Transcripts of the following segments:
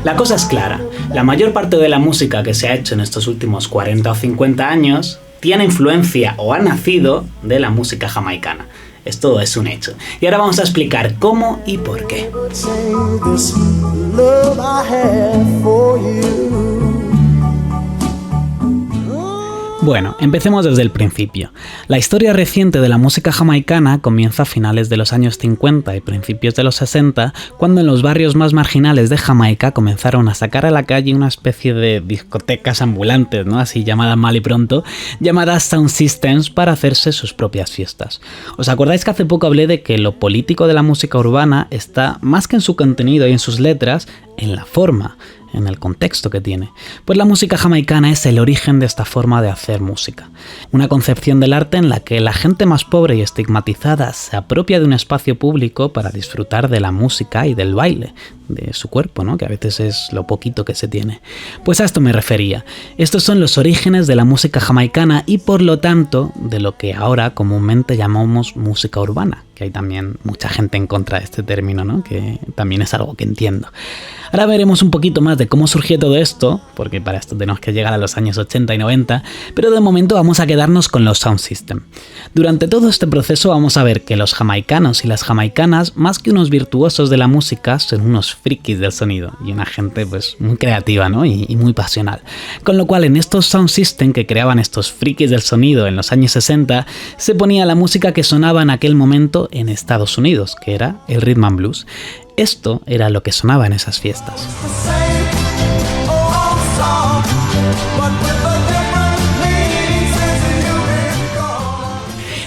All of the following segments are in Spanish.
La cosa es clara, la mayor parte de la música que se ha hecho en estos últimos 40 o 50 años tiene influencia o ha nacido de la música jamaicana. Esto es un hecho. Y ahora vamos a explicar cómo y por qué. Bueno, empecemos desde el principio. La historia reciente de la música jamaicana comienza a finales de los años 50 y principios de los 60, cuando en los barrios más marginales de Jamaica comenzaron a sacar a la calle una especie de discotecas ambulantes, ¿no? Así llamadas mal y pronto, llamadas sound systems, para hacerse sus propias fiestas. ¿Os acordáis que hace poco hablé de que lo político de la música urbana está, más que en su contenido y en sus letras, en la forma, en el contexto que tiene? Pues la música jamaicana es el origen de esta forma de hacer música. Una concepción del arte en la que la gente más pobre y estigmatizada se apropia de un espacio público para disfrutar de la música y del baile, de su cuerpo, ¿no? Que a veces es lo poquito que se tiene. Pues a esto me refería. Estos son los orígenes de la música jamaicana y por lo tanto de lo que ahora comúnmente llamamos música urbana, que hay también mucha gente en contra de este término, ¿no? Que también es algo que entiendo. Ahora veremos un poquito más de cómo surgió todo esto, porque para esto tenemos que llegar a los años 80 y 90, pero de momento vamos a quedarnos con los sound system. Durante todo este proceso vamos a ver que los jamaicanos y las jamaicanas, más que unos virtuosos de la música, son unos frikis del sonido y una gente pues muy creativa, ¿no? y muy pasional. Con lo cual en estos sound system que creaban estos frikis del sonido en los años 60, se ponía la música que sonaba en aquel momento en Estados Unidos, que era el rhythm and blues. Esto era lo que sonaba en esas fiestas.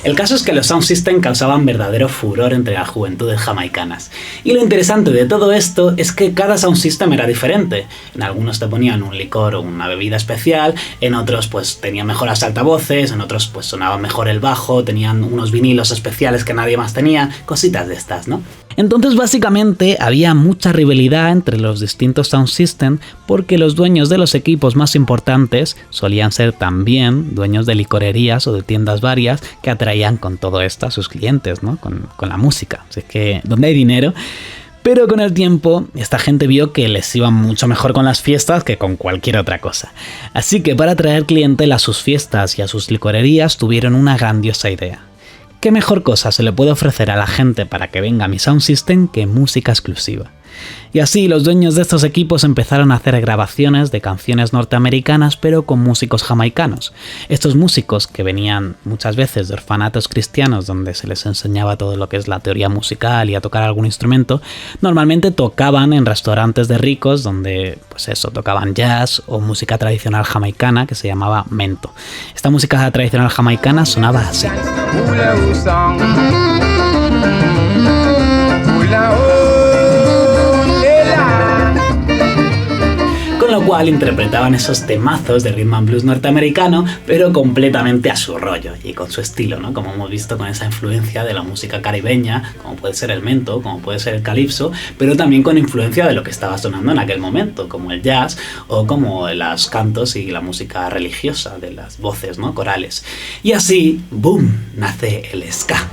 El caso es que los sound system causaban verdadero furor entre las juventudes jamaicanas. Y lo interesante de todo esto es que cada sound system era diferente. En algunos te ponían un licor o una bebida especial, en otros pues tenían mejoras altavoces, en otros pues sonaba mejor el bajo, tenían unos vinilos especiales que nadie más tenía, cositas de estas, ¿no? Entonces básicamente había mucha rivalidad entre los distintos sound system porque los dueños de los equipos más importantes solían ser también dueños de licorerías o de tiendas varias que atraían con todo esto a sus clientes, ¿no? Con la música. Así que donde hay dinero. Pero con el tiempo esta gente vio que les iba mucho mejor con las fiestas que con cualquier otra cosa. Así que para atraer clientela a sus fiestas y a sus licorerías tuvieron una grandiosa idea. ¿Qué mejor cosa se le puede ofrecer a la gente para que venga a mi sound system que música exclusiva? Y así los dueños de estos equipos empezaron a hacer grabaciones de canciones norteamericanas pero con músicos jamaicanos. Estos músicos, que venían muchas veces de orfanatos cristianos donde se les enseñaba todo lo que es la teoría musical y a tocar algún instrumento, normalmente tocaban en restaurantes de ricos donde pues eso, tocaban jazz o música tradicional jamaicana que se llamaba mento. Esta música tradicional jamaicana sonaba así. Con lo cual interpretaban esos temazos de rhythm and blues norteamericano, pero completamente a su rollo y con su estilo, ¿no? Como hemos visto con esa influencia de la música caribeña, como puede ser el mento, como puede ser el calipso, pero también con influencia de lo que estaba sonando en aquel momento, como el jazz o como los cantos y la música religiosa de las voces, ¿no? Corales. Y así, ¡boom!, nace el ska.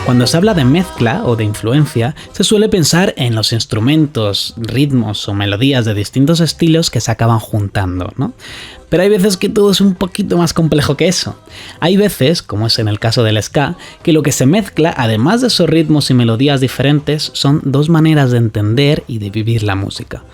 Cuando se habla de mezcla o de influencia, se suele pensar en los instrumentos, ritmos o melodías de distintos estilos que se acaban juntando, ¿no? Pero hay veces que todo es un poquito más complejo que eso. Hay veces, como es en el caso del ska, que lo que se mezcla, además de esos ritmos y melodías diferentes, son dos maneras de entender y de vivir la música.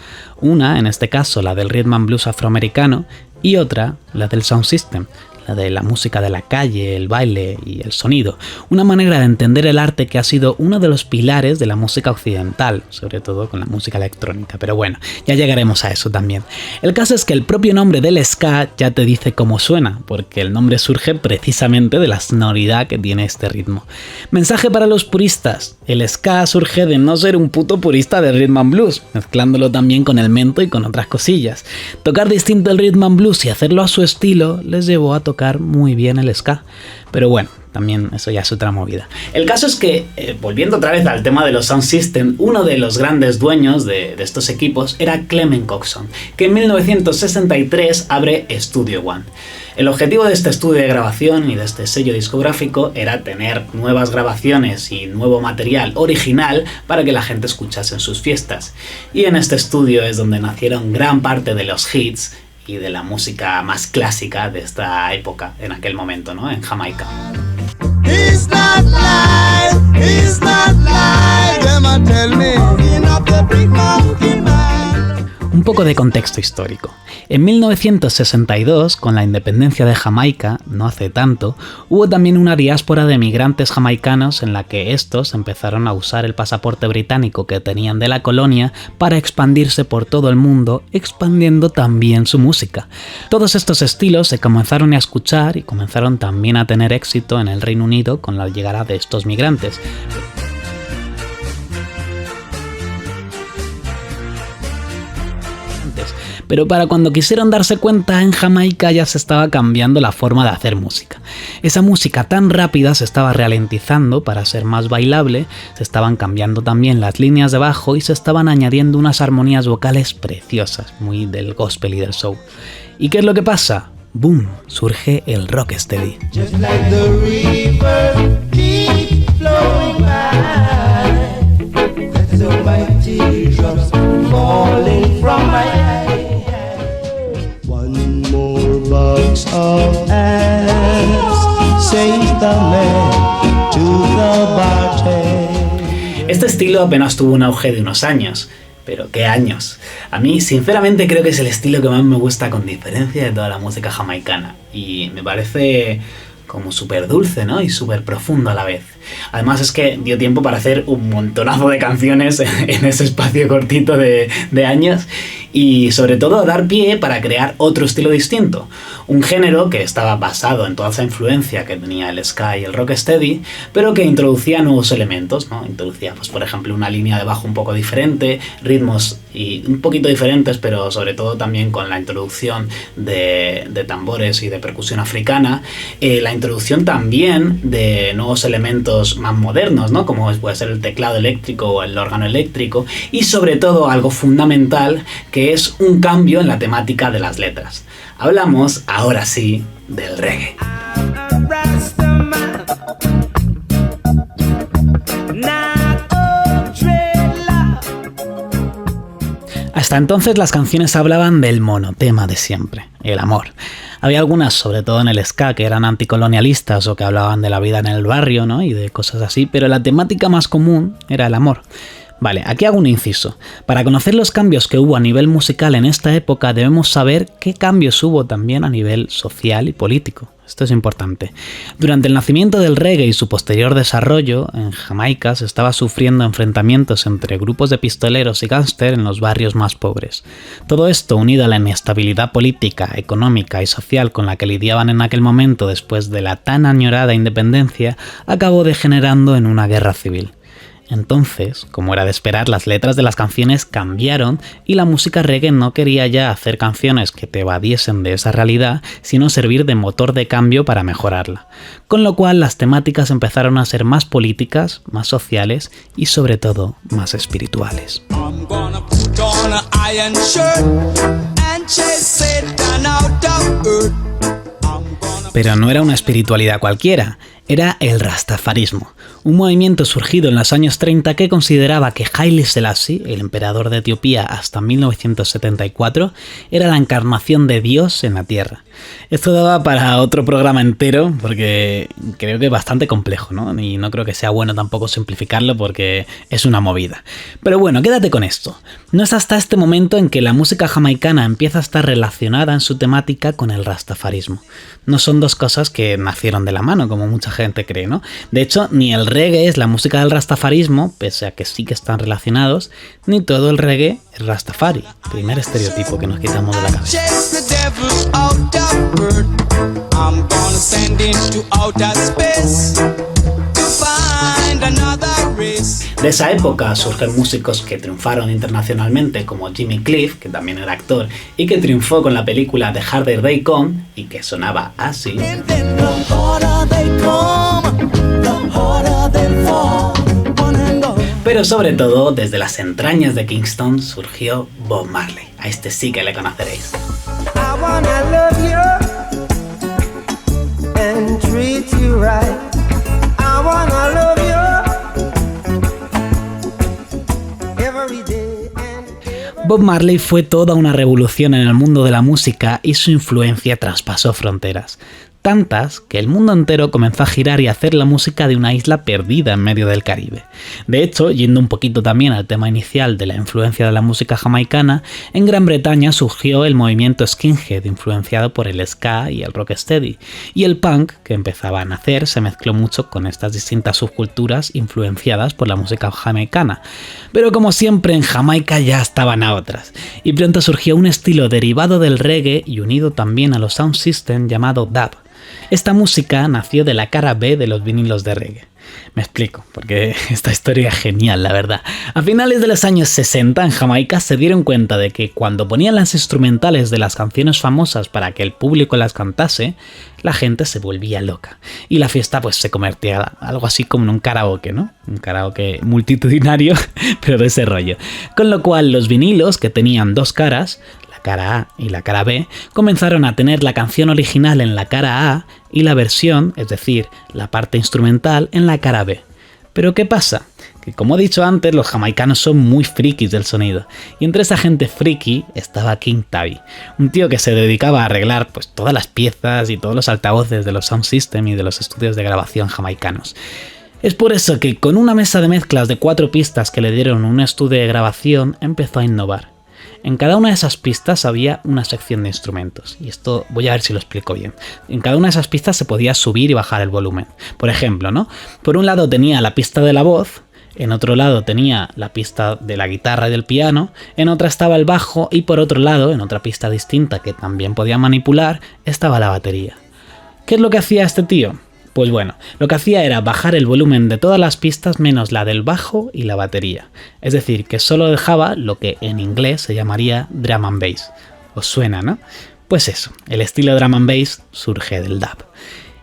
Una, en este caso, la del rhythm and blues afroamericano, y otra, la del sound system, la de la música de la calle, el baile y el sonido. Una manera de entender el arte que ha sido uno de los pilares de la música occidental, sobre todo con la música electrónica. Pero bueno, ya llegaremos a eso también. El caso es que el propio nombre del ska ya te dice cómo suena, porque el nombre surge precisamente de la sonoridad que tiene este ritmo. Mensaje para los puristas: el ska surge de no ser un puto purista de rhythm and blues, mezclándolo también con el mento y con otras cosillas. Tocar distinto el rhythm and blues y hacerlo a su estilo les llevó a tocar muy bien el ska. Pero bueno, también eso ya es otra movida. El caso es que, volviendo otra vez al tema de los sound system, uno de los grandes dueños de estos equipos era Clement Coxon, que en 1963 abre Studio One. El objetivo de este estudio de grabación y de este sello discográfico era tener nuevas grabaciones y nuevo material original para que la gente escuchase en sus fiestas. Y en este estudio es donde nacieron gran parte de los hits y de la música más clásica de esta época, en aquel momento, ¿no? En Jamaica. It's not life, it's not life, them a tell me, up the big mountain man. Un poco de contexto histórico. En 1962, con la independencia de Jamaica, no hace tanto, hubo también una diáspora de migrantes jamaicanos en la que estos empezaron a usar el pasaporte británico que tenían de la colonia para expandirse por todo el mundo, expandiendo también su música. Todos estos estilos se comenzaron a escuchar y comenzaron también a tener éxito en el Reino Unido con la llegada de estos migrantes. Pero para cuando quisieron darse cuenta, en Jamaica ya se estaba cambiando la forma de hacer música. Esa música tan rápida se estaba ralentizando para ser más bailable, se estaban cambiando también las líneas de bajo y se estaban añadiendo unas armonías vocales preciosas, muy del gospel y del soul. ¿Y qué es lo que pasa? ¡Boom! Surge el rocksteady. Este estilo apenas tuvo un auge de unos años, pero ¿qué años? A mí, sinceramente, creo que es el estilo que más me gusta con diferencia de toda la música jamaicana, y me parece como súper dulce, ¿no? Y súper profundo a la vez. Además es que dio tiempo para hacer un montonazo de canciones en ese espacio cortito de años y sobre todo dar pie para crear otro estilo distinto. Un género que estaba basado en toda esa influencia que tenía el ska y el rocksteady, pero que introducía nuevos elementos, ¿no? Introducía, pues, por ejemplo, una línea de bajo un poco diferente, ritmos y un poquito diferentes, pero sobre todo también con la introducción de tambores y de percusión africana, la introducción también de nuevos elementos más modernos, ¿no? Como puede ser el teclado eléctrico o el órgano eléctrico, y sobre todo algo fundamental, que es un cambio en la temática de las letras. Hablamos, ahora sí, del reggae. Hasta entonces las canciones hablaban del monotema de siempre, el amor. Había algunas, sobre todo en el ska, que eran anticolonialistas o que hablaban de la vida en el barrio, ¿no? Y de cosas así, pero la temática más común era el amor. Vale, aquí hago un inciso. Para conocer los cambios que hubo a nivel musical en esta época, debemos saber qué cambios hubo también a nivel social y político. Esto es importante. Durante el nacimiento del reggae y su posterior desarrollo, en Jamaica se estaba sufriendo enfrentamientos entre grupos de pistoleros y gángster en los barrios más pobres. Todo esto, unido a la inestabilidad política, económica y social con la que lidiaban en aquel momento después de la tan añorada independencia, acabó degenerando en una guerra civil. Entonces, como era de esperar, las letras de las canciones cambiaron y la música reggae no quería ya hacer canciones que te evadiesen de esa realidad, sino servir de motor de cambio para mejorarla. Con lo cual las temáticas empezaron a ser más políticas, más sociales y sobre todo más espirituales. Pero no era una espiritualidad cualquiera, era el rastafarismo, un movimiento surgido en los años 30 que consideraba que Haile Selassie, el emperador de Etiopía hasta 1974, era la encarnación de Dios en la tierra. Esto daba para otro programa entero porque creo que es bastante complejo, ¿no? Y no creo que sea bueno tampoco simplificarlo porque es una movida. Pero bueno, quédate con esto. No es hasta este momento en que la música jamaicana empieza a estar relacionada en su temática con el rastafarismo. No son dos cosas que nacieron de la mano, como mucha gente cree, ¿no? De hecho, ni el reggae es la música del rastafarismo, pese a que sí que están relacionados, ni todo el reggae es rastafari, primer estereotipo que nos quitamos de la cabeza. I'm gonna send into outer space to find De esa época surgen músicos que triunfaron internacionalmente como Jimmy Cliff, que también era actor, y que triunfó con la película The Harder They Come, y que sonaba así. Pero sobre todo, desde las entrañas de Kingston surgió Bob Marley. A este sí que le conoceréis. Bob Marley fue toda una revolución en el mundo de la música y su influencia traspasó fronteras. Tantas que el mundo entero comenzó a girar y a hacer la música de una isla perdida en medio del Caribe. De hecho, yendo un poquito también al tema inicial de la influencia de la música jamaicana, en Gran Bretaña surgió el movimiento skinhead influenciado por el ska y el rocksteady, y el punk, que empezaba a nacer, se mezcló mucho con estas distintas subculturas influenciadas por la música jamaicana. Pero como siempre en Jamaica ya estaban a otras, y pronto surgió un estilo derivado del reggae y unido también a los sound system llamado dub. Esta música nació de la cara B de los vinilos de reggae. Me explico, porque esta historia es genial, la verdad. A finales de los años 60 en Jamaica se dieron cuenta de que cuando ponían las instrumentales de las canciones famosas para que el público las cantase, la gente se volvía loca. Y la fiesta pues se convertía algo así como en un karaoke, ¿no? Un karaoke multitudinario, pero de ese rollo. Con lo cual los vinilos, que tenían dos caras, la cara A y la cara B, comenzaron a tener la canción original en la cara A y la versión, es decir, la parte instrumental, en la cara B. Pero ¿qué pasa? Que como he dicho antes, los jamaicanos son muy frikis del sonido, y entre esa gente friki estaba King Tabby, un tío que se dedicaba a arreglar pues todas las piezas y todos los altavoces de los sound system y de los estudios de grabación jamaicanos. Es por eso que con una mesa de mezclas de 4 pistas que le dieron un estudio de grabación empezó a innovar. En cada una de esas pistas había una sección de instrumentos, y esto voy a ver si lo explico bien. En cada una de esas pistas se podía subir y bajar el volumen. Por ejemplo, ¿no? Por un lado tenía la pista de la voz, en otro lado tenía la pista de la guitarra y del piano, en otra estaba el bajo y por otro lado, en otra pista distinta que también podía manipular, estaba la batería. ¿Qué es lo que hacía este tío? Pues bueno, lo que hacía era bajar el volumen de todas las pistas menos la del bajo y la batería. Es decir, que solo dejaba lo que en inglés se llamaría drum and bass. ¿Os suena, no? Pues eso, el estilo drum and bass surge del dub.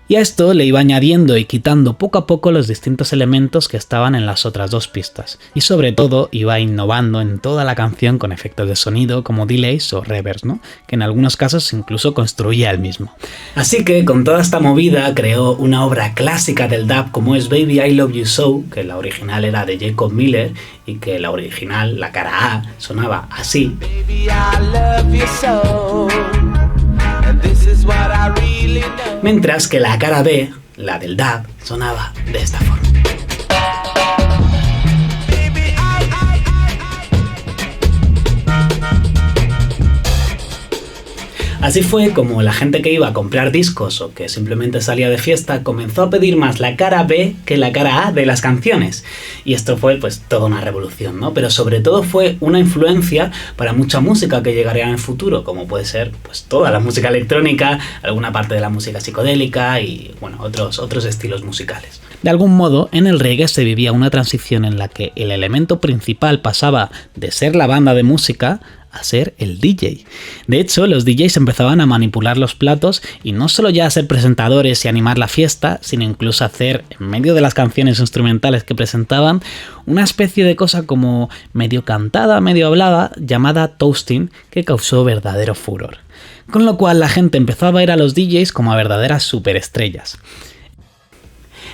Y a esto le iba añadiendo y quitando poco a poco los distintos elementos que estaban en las otras 2 pistas. Y sobre todo iba innovando en toda la canción con efectos de sonido como delays o reverbs, ¿no? Que en algunos casos incluso construía él mismo. Así que con toda esta movida creó una obra clásica del dub como es Baby I Love You So, que la original era de Jacob Miller y que la original, la cara A, sonaba así. Baby, I love you so. Mientras que la cara B, la del dub, sonaba de esta forma. Así fue como la gente que iba a comprar discos o que simplemente salía de fiesta comenzó a pedir más la cara B que la cara A de las canciones. Y esto fue pues toda una revolución, ¿no? Pero sobre todo fue una influencia para mucha música que llegaría en el futuro, como puede ser pues toda la música electrónica, alguna parte de la música psicodélica y bueno, otros estilos musicales. De algún modo, en el reggae se vivía una transición en la que el elemento principal pasaba de ser la banda de música a ser el DJ. De hecho, los DJs empezaban a manipular los platos y no solo ya a ser presentadores y animar la fiesta, sino incluso a hacer, en medio de las canciones instrumentales que presentaban, una especie de cosa como medio cantada, medio hablada, llamada toasting, que causó verdadero furor. Con lo cual la gente empezó a ver a los DJs como a verdaderas superestrellas.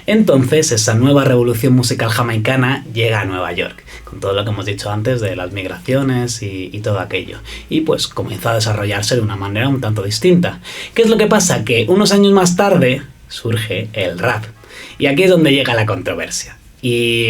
Entonces, esa nueva revolución musical jamaicana llega a Nueva York, con todo lo que hemos dicho antes de las migraciones y todo aquello. Y pues comenzó a desarrollarse de una manera un tanto distinta. ¿Qué es lo que pasa? Que unos años más tarde surge el rap. Y aquí es donde llega la controversia. Y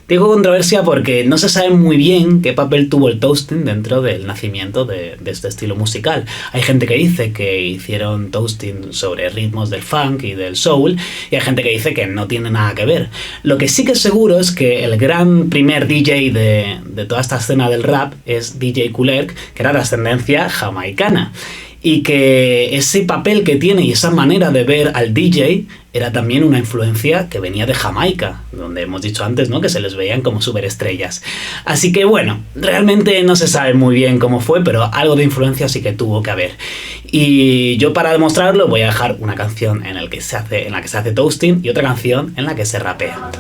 digo controversia porque no se sabe muy bien qué papel tuvo el toasting dentro del nacimiento de este estilo musical. Hay gente que dice que hicieron toasting sobre ritmos del funk y del soul, y hay gente que dice que no tiene nada que ver. Lo que sí que es seguro es que el gran primer DJ de toda esta escena del rap es DJ Kool Herc, que era de ascendencia jamaicana. y que ese papel que tiene y esa manera de ver al DJ era también una influencia que venía de Jamaica, donde hemos dicho antes, ¿no?, que se les veían como superestrellas. Así que bueno, realmente no se sabe muy bien cómo fue, pero algo de influencia sí que tuvo que haber. Y yo, para demostrarlo, voy a dejar una canción en la que se hace toasting y otra canción en la que se rapea.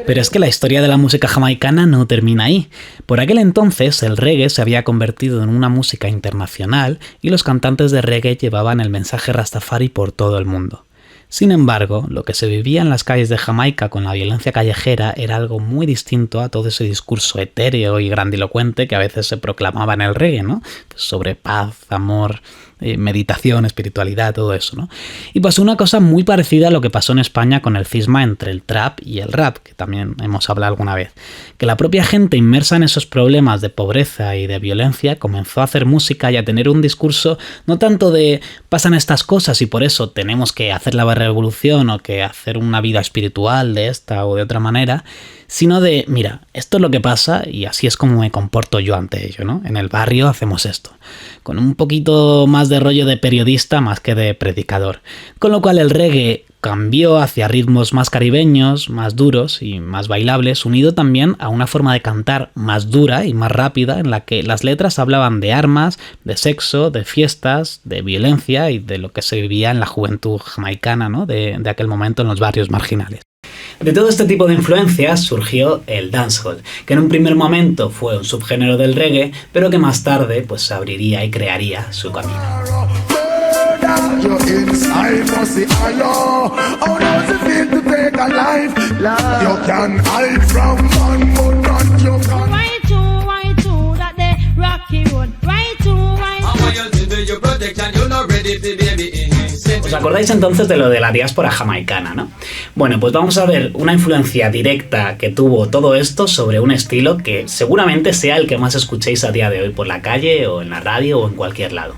Pero es que la historia de la música jamaicana no termina ahí. Por aquel entonces el reggae se había convertido en una música internacional y los cantantes de reggae llevaban el mensaje rastafari por todo el mundo. Sin embargo, lo que se vivía en las calles de Jamaica con la violencia callejera era algo muy distinto a todo ese discurso etéreo y grandilocuente que a veces se proclamaba en el reggae, ¿no? Sobre paz, amor, meditación, espiritualidad, todo eso, ¿no? Y pasó una cosa muy parecida a lo que pasó en España con el cisma entre el trap y el rap, que también hemos hablado alguna vez. Que la propia gente inmersa en esos problemas de pobreza y de violencia comenzó a hacer música y a tener un discurso no tanto de pasan estas cosas y por eso tenemos que hacer la revolución o que hacer una vida espiritual de esta o de otra manera, sino de, mira, esto es lo que pasa y así es como me comporto yo ante ello, ¿no? En el barrio hacemos esto, con un poquito más de rollo de periodista más que de predicador. Con lo cual el reggae cambió hacia ritmos más caribeños, más duros y más bailables, unido también a una forma de cantar más dura y más rápida en la que las letras hablaban de armas, de sexo, de fiestas, de violencia y de lo que se vivía en la juventud jamaicana, ¿no?, de aquel momento en los barrios marginales. De todo este tipo de influencias surgió el dancehall, que en un primer momento fue un subgénero del reggae, pero que más tarde pues se abriría y crearía su camino. ¿Os acordáis entonces de lo de la diáspora jamaicana, no? Bueno, pues vamos a ver una influencia directa que tuvo todo esto sobre un estilo que seguramente sea el que más escuchéis a día de hoy por la calle o en la radio o en cualquier lado.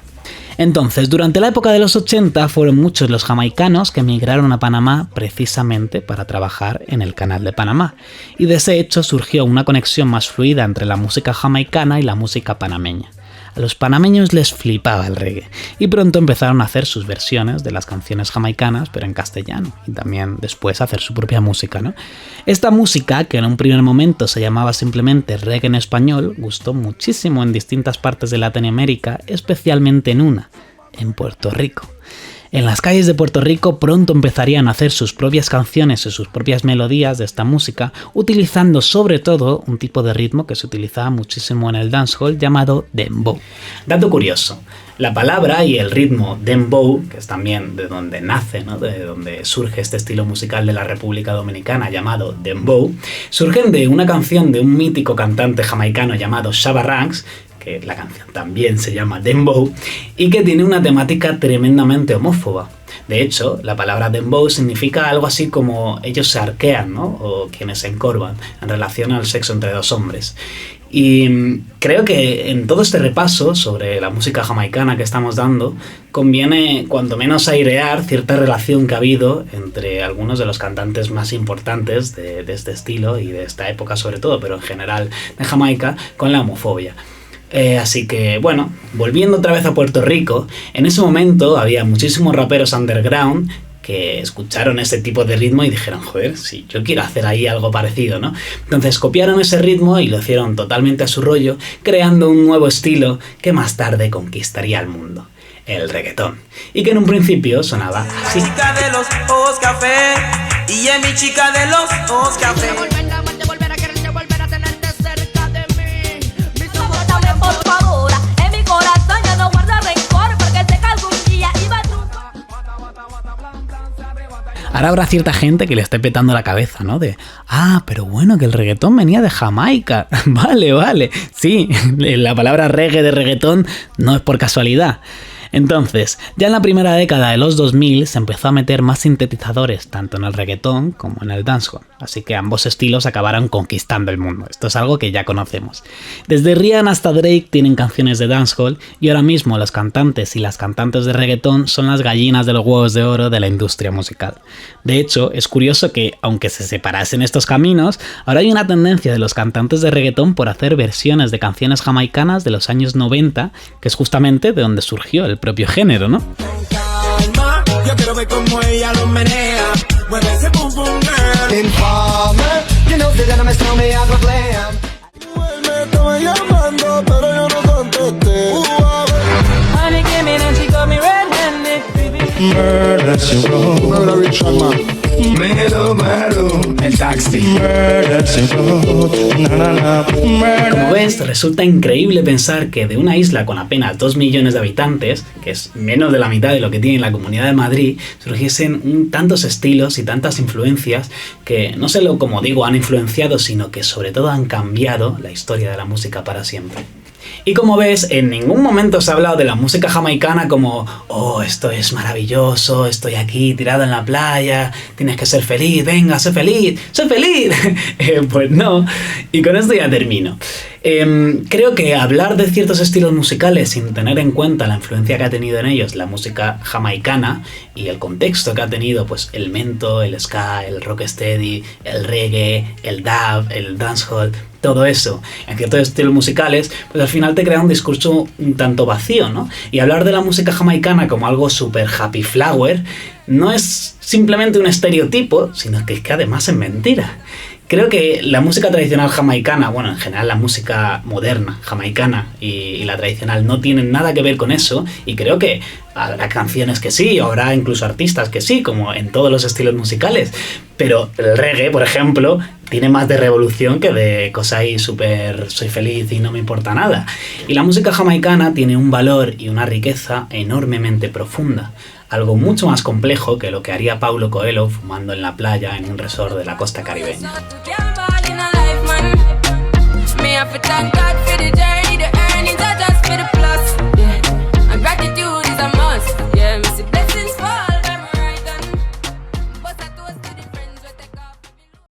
Entonces, durante la época de los 80 fueron muchos los jamaicanos que emigraron a Panamá precisamente para trabajar en el Canal de Panamá, y de ese hecho surgió una conexión más fluida entre la música jamaicana y la música panameña. A los panameños les flipaba el reggae y pronto empezaron a hacer sus versiones de las canciones jamaicanas, pero en castellano, y también después a hacer su propia música, ¿no? Esta música, que en un primer momento se llamaba simplemente reggae en español, gustó muchísimo en distintas partes de Latinoamérica, especialmente en Puerto Rico. En las calles de Puerto Rico pronto empezarían a hacer sus propias canciones y sus propias melodías de esta música, utilizando sobre todo un tipo de ritmo que se utilizaba muchísimo en el dancehall llamado dembow. Dato curioso, la palabra y el ritmo dembow, que es también de donde nace, ¿no?, de donde surge este estilo musical de la República Dominicana llamado dembow, surgen de una canción de un mítico cantante jamaicano llamado Shabba Ranks, que la canción también se llama Dembow, y que tiene una temática tremendamente homófoba. De hecho, la palabra Dembow significa algo así como ellos se arquean, ¿no?, o quienes se encorvan, en relación al sexo entre dos hombres. Y creo que en todo este repaso sobre la música jamaicana que estamos dando, conviene cuanto menos airear cierta relación que ha habido entre algunos de los cantantes más importantes de este estilo y de esta época sobre todo, pero en general de Jamaica, con la homofobia. Así que, bueno, volviendo otra vez a Puerto Rico, en ese momento había muchísimos raperos underground que escucharon ese tipo de ritmo y dijeron, joder, sí, yo quiero hacer ahí algo parecido, ¿no? Entonces copiaron ese ritmo y lo hicieron totalmente a su rollo, creando un nuevo estilo que más tarde conquistaría el mundo, el reggaetón, y que en un principio sonaba así. Chica de los ojos café, y es mi chica de los ojos café. Ahora habrá cierta gente que le esté petando la cabeza, ¿no? Pero bueno, que el reggaetón venía de Jamaica. Vale. Sí, la palabra reggae de reggaetón no es por casualidad. Entonces, ya en la primera década de los 2000 se empezó a meter más sintetizadores tanto en el reggaetón como en el dancehall, así que ambos estilos acabaron conquistando el mundo. Esto es algo que ya conocemos. Desde Rihanna hasta Drake tienen canciones de dancehall y ahora mismo los cantantes y las cantantes de reggaetón son las gallinas de los huevos de oro de la industria musical. De hecho, es curioso que, aunque se separasen estos caminos, ahora hay una tendencia de los cantantes de reggaetón por hacer versiones de canciones jamaicanas de los años 90, que es justamente de donde surgió el propio género, ¿no? Yo quiero ver cómo ella lo menea. Mueve ese pum pum girl. Informer, you know they're gonna mess with me, I go glam. Me estaba llamando, pero yo no contesté. Honey came in and she got me red-handed, baby. Murder, she wrote. Murder, Richard, man. El taxi. Como ves, resulta increíble pensar que de una isla con apenas 2 millones de habitantes, que es menos de la mitad de lo que tiene la Comunidad de Madrid, surgiesen tantos estilos y tantas influencias que no solo, como digo, han influenciado, sino que sobre todo han cambiado la historia de la música para siempre. Y como ves, en ningún momento se ha hablado de la música jamaicana como oh, esto es maravilloso, estoy aquí tirado en la playa, tienes que ser feliz, venga, sé feliz, ¡sé feliz! Pues no, y con esto ya termino. Creo que hablar de ciertos estilos musicales sin tener en cuenta la influencia que ha tenido en ellos la música jamaicana y el contexto que ha tenido pues el mento, el ska, el rocksteady, el reggae, el dub, el dancehall, todo eso en ciertos estilos musicales, pues al final te crea un discurso un tanto vacío, ¿no? Y hablar de la música jamaicana como algo súper happy flower no es simplemente un estereotipo, sino que es que además es mentira. Creo que la música tradicional jamaicana, bueno, en general la música moderna jamaicana y la tradicional no tienen nada que ver con eso, y creo que habrá canciones que sí, habrá incluso artistas que sí, como en todos los estilos musicales, pero el reggae, por ejemplo, tiene más de revolución que de cosa ahí súper soy feliz y no me importa nada. Y la música jamaicana tiene un valor y una riqueza enormemente profunda. Algo mucho más complejo que lo que haría Paulo Coelho fumando en la playa en un resort de la costa caribeña.